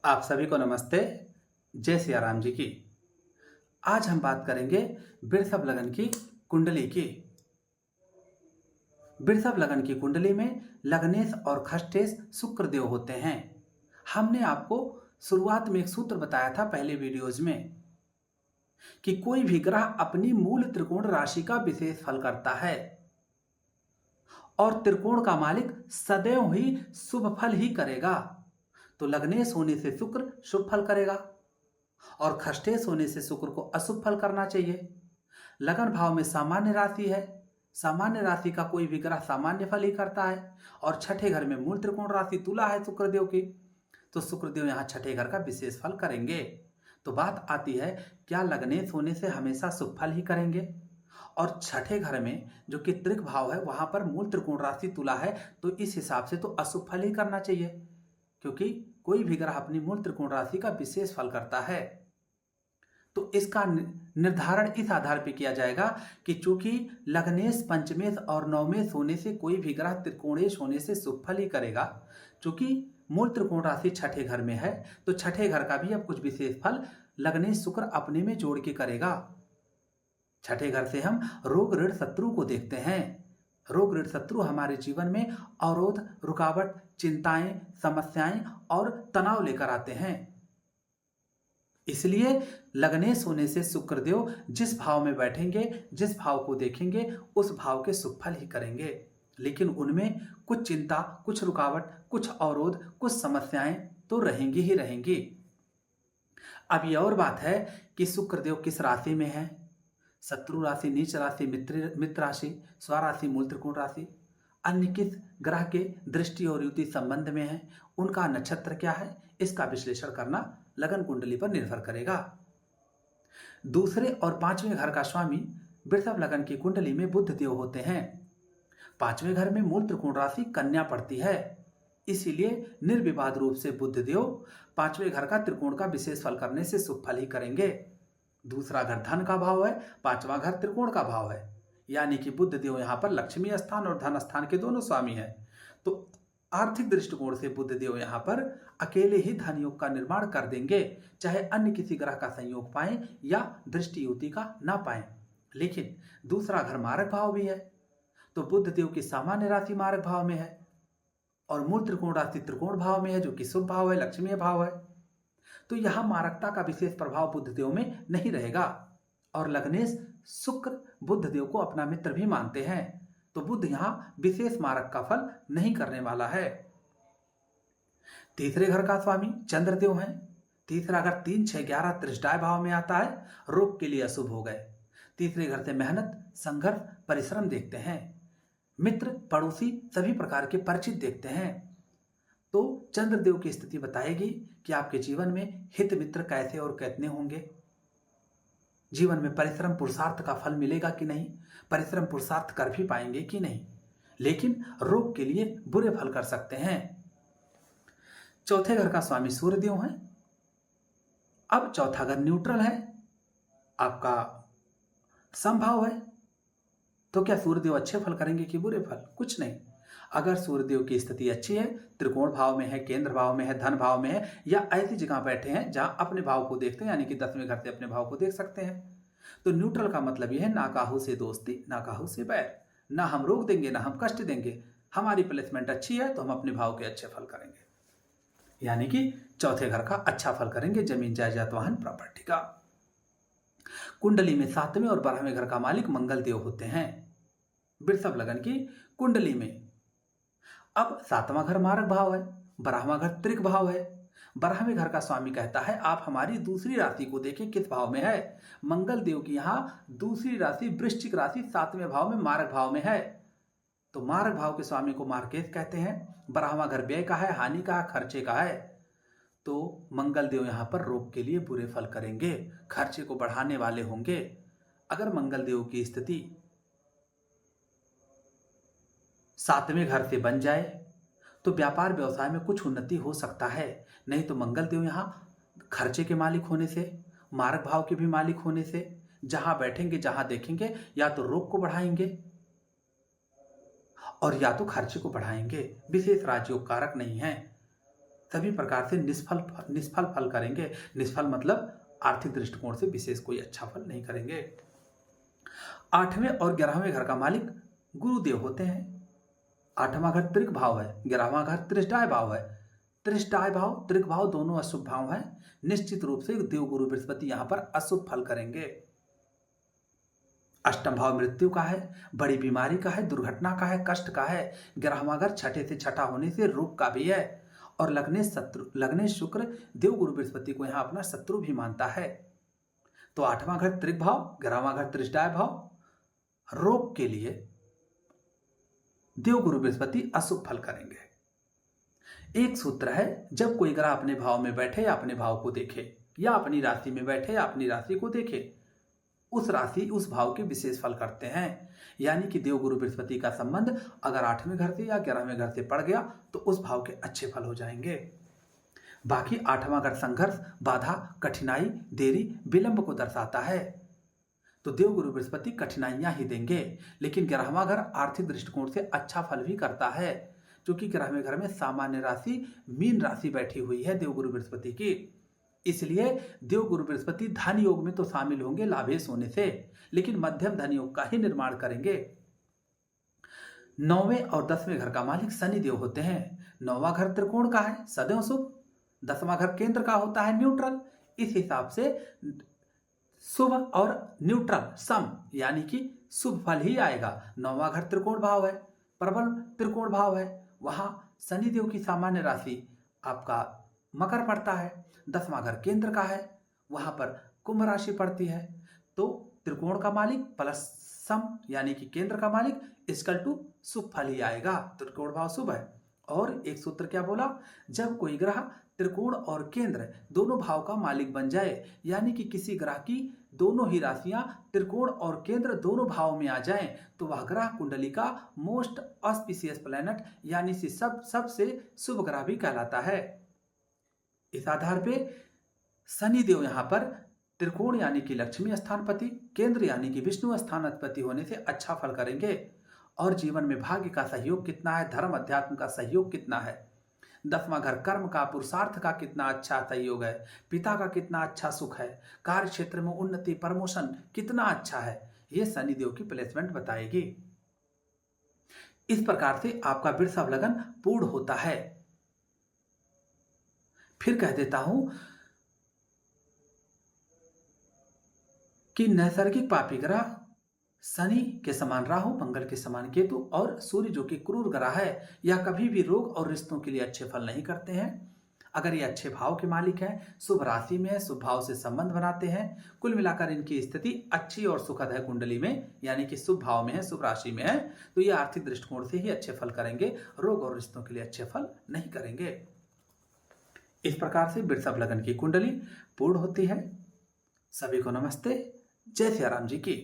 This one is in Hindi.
आप सभी को नमस्ते। जय सिया राम जी की। आज हम बात करेंगे वृषभ लगन की कुंडली की। वृषभ लगन की कुंडली में लग्नेश और खष्टेश शुक्र देव होते हैं। हमने आपको शुरुआत में एक सूत्र बताया था पहले वीडियोज में कि कोई भी ग्रह अपनी मूल त्रिकोण राशि का विशेष फल करता है और त्रिकोण का मालिक सदैव ही शुभ फल ही करेगा। तो लग्नेश होने से शुक्र शुभ फल करेगा और खष्टेश होने से शुक्र को अशुभ फल करना चाहिए। लगन भाव में सामान्य राशि है, सामान्य राशि का कोई भी ग्रह सामान्य फल ही करता है और छठे घर में मूल त्रिकोण राशि तुला है शुक्रदेव की, तो शुक्रदेव यहाँ छठे घर का विशेष फल करेंगे। तो बात आती है, क्या लग्नेश होने से हमेशा शुभ फल ही करेंगे? और छठे घर में जो कि त्रिक भाव है वहां पर मूल त्रिकोण राशि तुला है, तो इस हिसाब से तो अशुभ फल ही करना चाहिए, क्योंकि कोई भी ग्रह अपनी मूल त्रिकोण राशि का विशेष फल करता है। तो इसका निर्धारण इस आधार पर किया जाएगा कि चूंकि लग्नेश पंचमेश और नवमेश होने से कोई भी ग्रह त्रिकोणेश होने से शुभ फल ही करेगा। चूंकि मूल त्रिकोण राशि छठे घर में है, तो छठे घर का भी अब कुछ विशेष फल लग्नेश शुक्र अपने में जोड़ के करेगा। छठे घर से हम रोग ऋण शत्रु को देखते हैं। रोग ऋण शत्रु हमारे जीवन में अवरोध, रुकावट, चिंताएं, समस्याएं और तनाव लेकर आते हैं। इसलिए लग्नेश होने से शुक्रदेव जिस भाव में बैठेंगे, जिस भाव को देखेंगे, उस भाव के शुभ फल ही करेंगे। लेकिन उनमें कुछ चिंता, कुछ रुकावट, कुछ अवरोध, कुछ समस्याएं तो रहेंगी ही रहेंगी। अब ये और बात है कि शुक्रदेव किस राशि में है। शत्रु राशि, नीच राशि, मित्र राशि, स्वराशि, मूल त्रिकोण राशि, अन्य किस ग्रह के दृष्टि और युति संबंध में है, उनका नक्षत्र क्या है, इसका विश्लेषण करना लगन कुंडली पर निर्भर करेगा। दूसरे और पांचवें घर का स्वामी वृषभ लगन की कुंडली में बुध देव होते हैं। पांचवें घर में मूल त्रिकोण राशि कन्या पड़ती है, इसीलिए निर्विवाद रूप से बुध देव पांचवें घर का त्रिकोण का विशेष फल करने से शुभ फल ही करेंगे। दूसरा घर धन का भाव है, पांचवा घर त्रिकोण का भाव है, यानी कि बुध देव यहाँ पर लक्ष्मी स्थान और धन स्थान के दोनों स्वामी हैं। तो आर्थिक दृष्टिकोण से बुध देव यहाँ पर अकेले ही धन योग का निर्माण कर देंगे, चाहे अन्य किसी ग्रह का संयोग पाएं या दृष्टि युति का ना पाएं। लेकिन दूसरा घर मारक भाव भी है, तो बुध देव की सामान्य राशि मारक भाव में है और मूल त्रिकोण राशि त्रिकोण भाव में है, जो कि शुभ भाव है, लक्ष्मी भाव है। तो यहां मारकता का विशेष प्रभाव बुध देव में नहीं रहेगा और लग्नेश शुक्र बुध देव को अपना मित्र भी मानते हैं, तो बुध यहां विशेष मारक का फल नहीं करने वाला है। तीसरे घर का स्वामी चंद्रदेव है। तीसरा घर 3, 6, 11 त्रिष्टाय भाव में आता है, रोग के लिए अशुभ हो गए। तीसरे घर से मेहनत, संघर्ष, परिश्रम देखते हैं। मित्र, पड़ोसी सभी प्रकार के परिचित देखते हैं। तो चंद्रदेव की स्थिति बताएगी कि आपके जीवन में हित मित्र कैसे और कितने होंगे, जीवन में परिश्रम पुरुषार्थ का फल मिलेगा कि नहीं, परिश्रम पुरुषार्थ कर भी पाएंगे कि नहीं, लेकिन रोग के लिए बुरे फल कर सकते हैं। चौथे घर का स्वामी सूर्यदेव है। अब चौथा घर न्यूट्रल है, आपका समभाव है, तो क्या सूर्यदेव अच्छे फल करेंगे कि बुरे फल? कुछ नहीं। अगर सूर्यदेव की स्थिति अच्छी है, त्रिकोण भाव में है, केंद्र भाव में है, धन भाव में है, या ऐसी जगह बैठे हैं जहां अपने भाव को देखते हैं, यानी कि 10वें घर से अपने भाव को देख सकते हैं, तो न्यूट्रल का मतलब यह है ना काहू से दोस्ती, ना काहू से बैर, ना हम रोक देंगे ना हम कष्ट देंगे, हमारी प्लेसमेंट अच्छी है तो हम अपने भाव के अच्छे फल करेंगे, यानी कि चौथे घर का अच्छा फल करेंगे, जमीन जायदाद वाहन प्रॉपर्टी का। कुंडली में 7वें और 12वें घर का मालिक मंगल देव होते हैं वृषभ लगन की कुंडली में। अब 7वां घर मारक भाव है, 12वां घर त्रिक भाव है। 12वें घर का स्वामी कहता है आप हमारी दूसरी राशि को देखें किस भाव में है। मंगल देव की यहां दूसरी राशि वृश्चिक राशि 7वें भाव में मारक भाव में है, तो मारक भाव के स्वामी को मार्केश कहते हैं। 12वां घर व्यय का है, हानि का है, खर्चे का है, तो मंगल देव यहां पर रोग के लिए बुरे फल करेंगे, खर्चे को बढ़ाने वाले होंगे। अगर मंगल देव की स्थिति 7वें घर से बन जाए तो व्यापार व्यवसाय में कुछ उन्नति हो सकता है, नहीं तो मंगल देव यहां खर्चे के मालिक होने से, मारक भाव के भी मालिक होने से, जहां बैठेंगे जहां देखेंगे या तो रोग को बढ़ाएंगे और या तो खर्चे को बढ़ाएंगे। विशेष राजयोग कारक नहीं है। सभी प्रकार से निष्फल फल करेंगे। निष्फल मतलब आर्थिक दृष्टिकोण से विशेष कोई अच्छा फल नहीं करेंगे। 8वें और 11वें घर का मालिक गुरुदेव होते हैं। 8वां घर त्रिक भाव है, 11वां घर त्रिष्टाय भाव है। त्रिष्टाय भाव त्रिक भाव दोनों अशुभ भाव हैं। निश्चित रूप से देव गुरु बृहस्पति यहां पर अशुभ फल करेंगे। अष्टम भाव मृत्यु का है, बड़ी बीमारी का है, दुर्घटना का है, कष्ट का है। 11वां घर छठे से छठा होने से रोग का भी है। और लग्ने शुक्र देव गुरु बृहस्पति को यहां अपना शत्रु भी मानता है। तो 8वां घर त्रिक भाव, 11वां घर त्रिष्टाय भाव, रोग के लिए देव गुरु बृहस्पति अशुभ फल करेंगे। एक सूत्र है, जब कोई ग्रह अपने भाव में बैठे या अपने भाव को देखे, या अपनी राशि में बैठे या अपनी राशि को देखे, उस राशि उस भाव के विशेष फल करते हैं। यानी कि देव गुरु बृहस्पति का संबंध अगर 8वें घर से या 11वें घर से पड़ गया तो उस भाव के अच्छे फल हो जाएंगे। बाकी 8वां घर संघर्ष, बाधा, कठिनाई, देरी, विलंब को दर्शाता है। तो देव गुरु बृहस्पति कठिनाइयां ही देंगे। लेकिन 11वां घर आर्थिक दृष्टिकोण से अच्छा फल भी करता है, क्योंकि 11वें घर में सामान्य राशि मीन राशि बैठी हुई है देव गुरु बृहस्पति की। इसलिए देव गुरु बृहस्पति धन योग में तो शामिल होंगे लाभेश होने से, लेकिन मध्यम धन योग का ही निर्माण करेंगे। 9वें और 10वें घर का मालिक शनि देव होते हैं। 9वां घर त्रिकोण का है, सदैव शुभ। 10वां घर केंद्र का होता है, न्यूट्रल। इस हिसाब से शुभ और न्यूट्रल सम, यानी कि शुभ फल ही आएगा। 9वां घर त्रिकोण भाव है, प्रबल त्रिकोण भाव है, वहां शनिदेव की सामान्य राशि आपका मकर पड़ता है। 10वां घर केंद्र का है, वहां पर कुंभ राशि पड़ती है। तो त्रिकोण का मालिक प्लस सम यानी कि केंद्र का मालिक इक्वल टू शुभ फल ही आएगा। त्रिकोण भाव शुभ है। और एक सूत्र क्या बोला, जब कोई ग्रह त्रिकोण और केंद्र दोनों भाव का मालिक बन जाए, यानी कि किसी ग्रह की दोनों ही राशियां त्रिकोण और केंद्र दोनों भाव में आ जाएं, तो वह ग्रह कुंडली का मोस्ट ऑस्पिशियस प्लैनेट यानी कि सबसे शुभ ग्रह भी कहलाता है। इस आधार पे शनि देव यहां पर त्रिकोण यानी कि लक्ष्मी स्थानपति, केंद्र यानी कि विष्णु स्थानाधिपति होने से अच्छा फल करेंगे। और जीवन में भाग्य का सहयोग कितना है, धर्म अध्यात्म का सहयोग कितना है, 10वां घर कर्म का, पुरुषार्थ का कितना अच्छा सहयोग है, पिता का कितना अच्छा सुख है, कार्य क्षेत्र में उन्नति, प्रमोशन कितना अच्छा है, यह शनिदेव की प्लेसमेंट बताएगी। इस प्रकार से आपका वृषभ लगन पूर्ण होता है। फिर कह देता हूं कि नैसर्गिक पापी ग्रह शनि के समान राहु, मंगल के समान केतु और सूर्य जो कि क्रूर ग्रह है, यह कभी भी रोग और रिश्तों के लिए अच्छे फल नहीं करते हैं। अगर ये अच्छे भाव के मालिक हैं, शुभ राशि में है, शुभ भाव से संबंध बनाते हैं, कुल मिलाकर इनकी स्थिति अच्छी और सुखद है कुंडली में, यानी कि शुभ भाव में है, शुभ राशि में है, तो ये आर्थिक दृष्टिकोण से ही अच्छे फल करेंगे, रोग और रिश्तों के लिए अच्छे फल नहीं करेंगे। इस प्रकार से वृषभ लगन की कुंडली पूर्ण होती है। सभी को नमस्ते। जय सिया राम जी की।